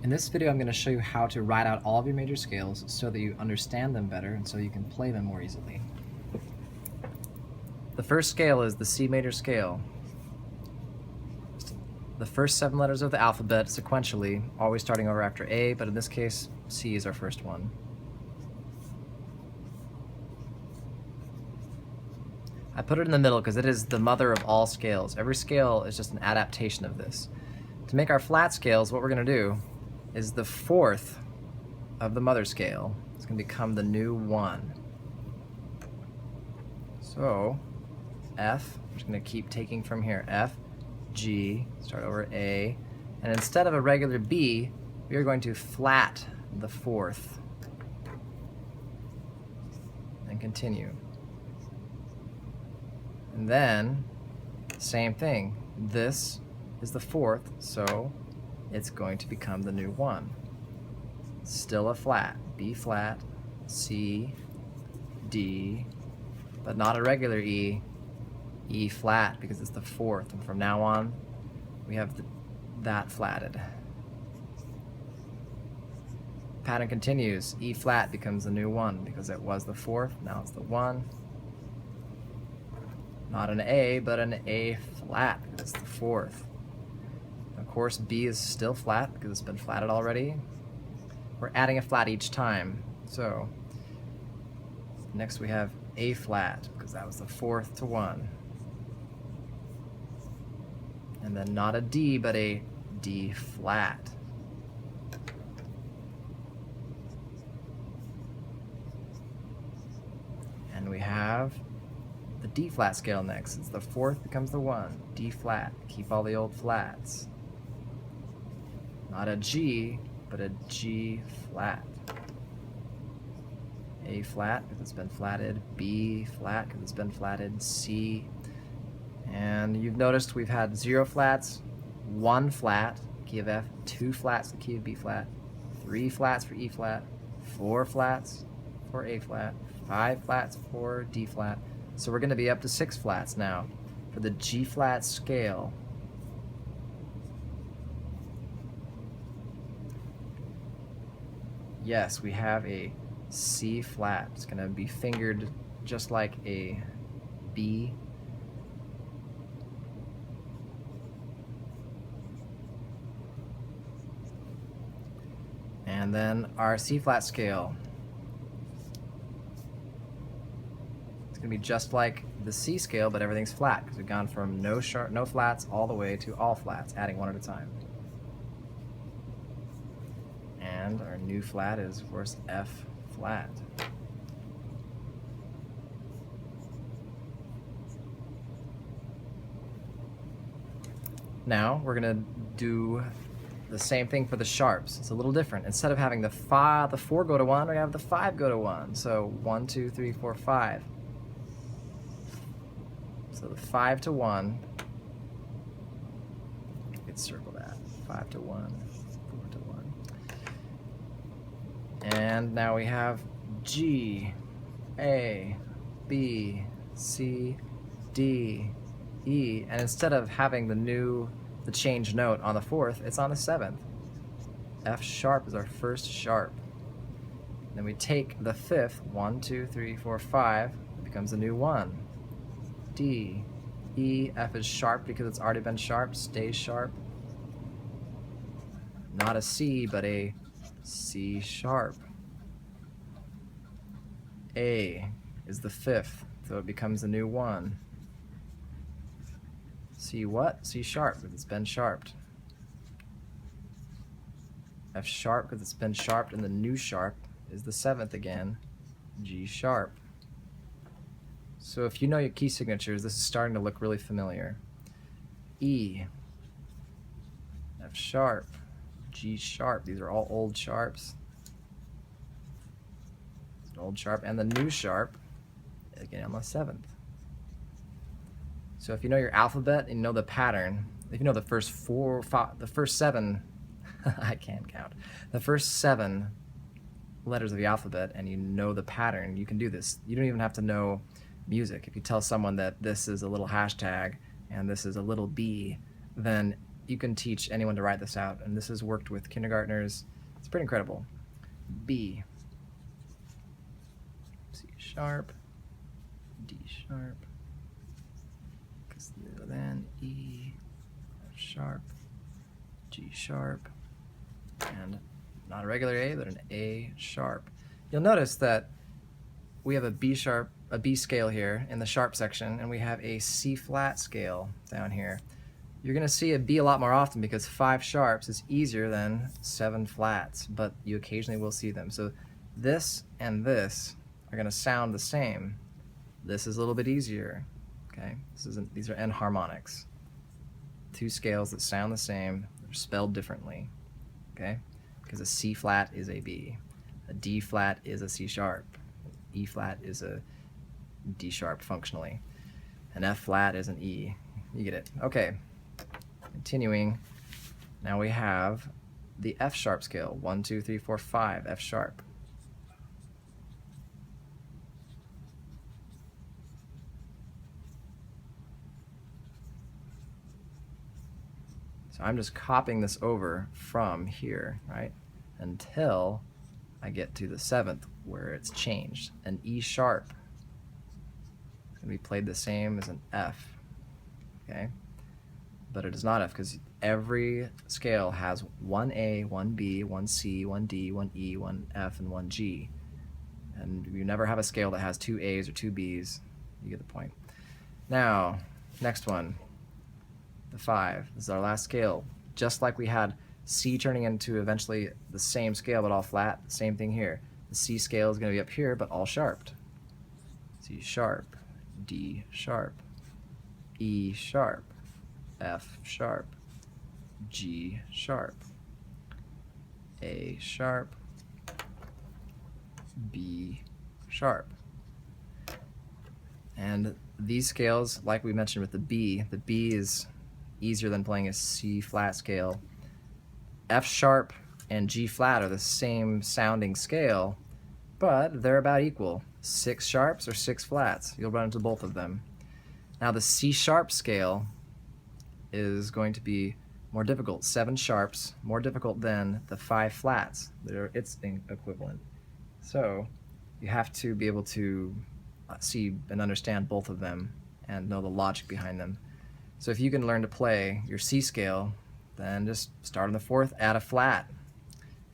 In this video, I'm going to show you how to write out all of your major scales so that you understand them better and so you can play them more easily. The first scale is the C major scale. The first 7 letters of the alphabet sequentially, always starting over after A, but in this case, C is our first one. I put it in the middle because it is the mother of all scales. Every scale is just an adaptation of this. To make our flat scales, what we're going to do is the fourth of the mother scale is going to become the new 1. So F, I'm just going to keep taking from here, F, G, start over A, and instead of a regular B, we are going to flat the fourth and continue. And then, same thing, this is the fourth, so it's going to become the new 1. Still a flat, B flat, C, D, but not a regular E, E flat because it's the fourth, and from now on we have that flatted. Pattern continues, E flat becomes the new 1 because it was the fourth, now it's the 1. Not an A, but an A flat because it's the fourth. Of course, B is still flat because it's been flatted already. We're adding a flat each time. So next we have A flat because that was the fourth to 1. And then not a D, but a D flat. And we have the D flat scale next. It's the fourth becomes the 1. D flat. Keep all the old flats. Not a G, but a G flat. A flat because it's been flatted. B flat because it's been flatted. C. And you've noticed we've had 0 flats, 1 flat, key of F, 2 flats, the key of B flat, 3 flats for E flat, 4 flats for A flat, 5 flats for D flat. So we're going to be up to 6 flats now for the G flat scale. Yes, we have a C flat. It's going to be fingered just like a B. And then our C flat scale. It's going to be just like the C scale, but everything's flat because we've gone from no flats all the way to all flats, adding one at a time. And our new flat is, of course, F flat. Now we're going to do the same thing for the sharps. It's a little different. Instead of having the 4 go to 1, we have the 5 go to 1. So 1, 2, 3, 4, 5. So the 5 to 1. Let's circle that. 5 to 1, 4 to 1. And now we have G, A, B, C, D, E. And instead of having the change note on the 4th, it's on the 7th. F sharp is our first sharp. Then we take the 5th, 1, 2, 3, 4, 5, it becomes a new 1. D, E, F is sharp because it's already been sharp, stays sharp. Not a C, but a C sharp. A is the 5th, so it becomes a new 1. C what? C sharp because it's been sharped. F sharp because it's been sharped, and the new sharp is the 7th again, G sharp. So if you know your key signatures, this is starting to look really familiar. E, F sharp, G sharp. These are all old sharps. It's an old sharp, and the new sharp, again on the 7th. So if you know your alphabet and you know the pattern, if you know the first 7, I can't count, the first 7 letters of the alphabet and you know the pattern, you can do this. You don't even have to know music. If you tell someone that this is a little hashtag and this is a little B, then you can teach anyone to write this out, and this has worked with kindergartners. It's pretty incredible. B, C sharp, D sharp, then E, F sharp, G sharp, and not a regular A, but an A sharp. You'll notice that we have a B sharp, a B scale here in the sharp section, and we have a C flat scale down here. You're going to see a B a lot more often because 5 sharps is easier than 7 flats, but you occasionally will see them. So this and this are going to sound the same. This is a little bit easier. Okay, these are enharmonics. 2 scales that sound the same, they're spelled differently. Okay, because a C flat is a B, a D flat is a C sharp, E flat is a D sharp functionally, an F flat is an E. You get it. Okay, continuing. Now we have the F sharp scale. 1, 2, 3, 4, 5. F sharp. So I'm just copying this over from here, right, until I get to the 7th where it's changed. An E sharp is going to be played the same as an F, okay? But it is not F because every scale has 1 A, 1 B, 1 C, 1 D, 1 E, 1 F, and 1 G. And you never have a scale that has 2 A's or 2 B's. You get the point. Now, next one, the 5. This is our last scale. Just like we had C turning into eventually the same scale but all flat, same thing here. The C scale is going to be up here but all sharped. C sharp, D sharp, E sharp, F sharp, G sharp, A sharp, B sharp. And these scales, like we mentioned with the B is easier than playing a C flat scale. F sharp and G flat are the same sounding scale, but they're about equal. 6 sharps or 6 flats. You'll run into both of them. Now the C sharp scale is going to be more difficult. 7 sharps, more difficult than the 5 flats that are its equivalent. So you have to be able to see and understand both of them and know the logic behind them. So if you can learn to play your C scale, then just start on the 4th, add a flat.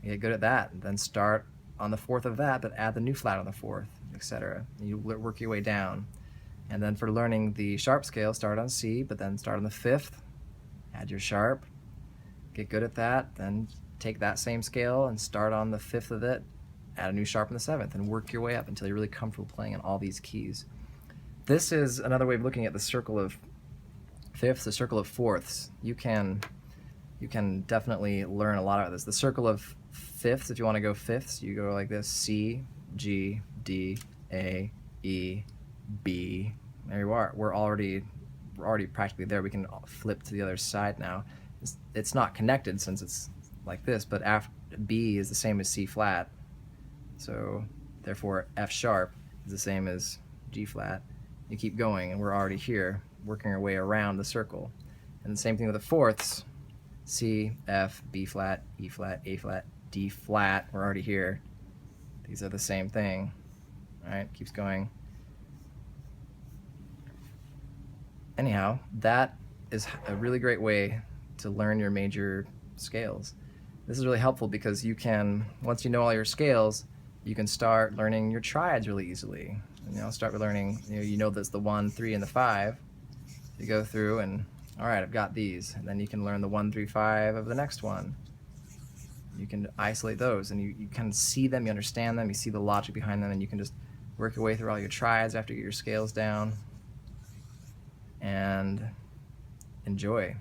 You get good at that. Then start on the 4th of that, but add the new flat on the 4th, etc. You work your way down. And then for learning the sharp scale, start on C, but then start on the 5th, add your sharp, get good at that, then take that same scale and start on the 5th of it, add a new sharp on the 7th, and work your way up until you're really comfortable playing in all these keys. This is another way of looking at the circle of 5ths, the circle of 4ths. You can definitely learn a lot about this. The circle of 5ths, if you want to go 5ths, you go like this: C, G, D, A, E, B. There you are. We're already practically there. We can flip to the other side now. It's not connected since it's like this, but B is the same as C flat. So therefore F sharp is the same as G flat. You keep going and we're already here, working our way around the circle. And the same thing with the 4ths. C, F, B flat, E flat, A flat, D flat. We're already here. These are the same thing. All right, keeps going. Anyhow, that is a really great way to learn your major scales. This is really helpful because you can, once you know all your scales, you can start learning your triads really easily. Start with learning, you know there's the 1, 3, and the 5. You go through and, all right, I've got these. And then you can learn the 1, 3, 5 of the next one. You can isolate those and you kind of see them, you understand them, you see the logic behind them, and you can just work your way through all your triads after you get your scales down and enjoy.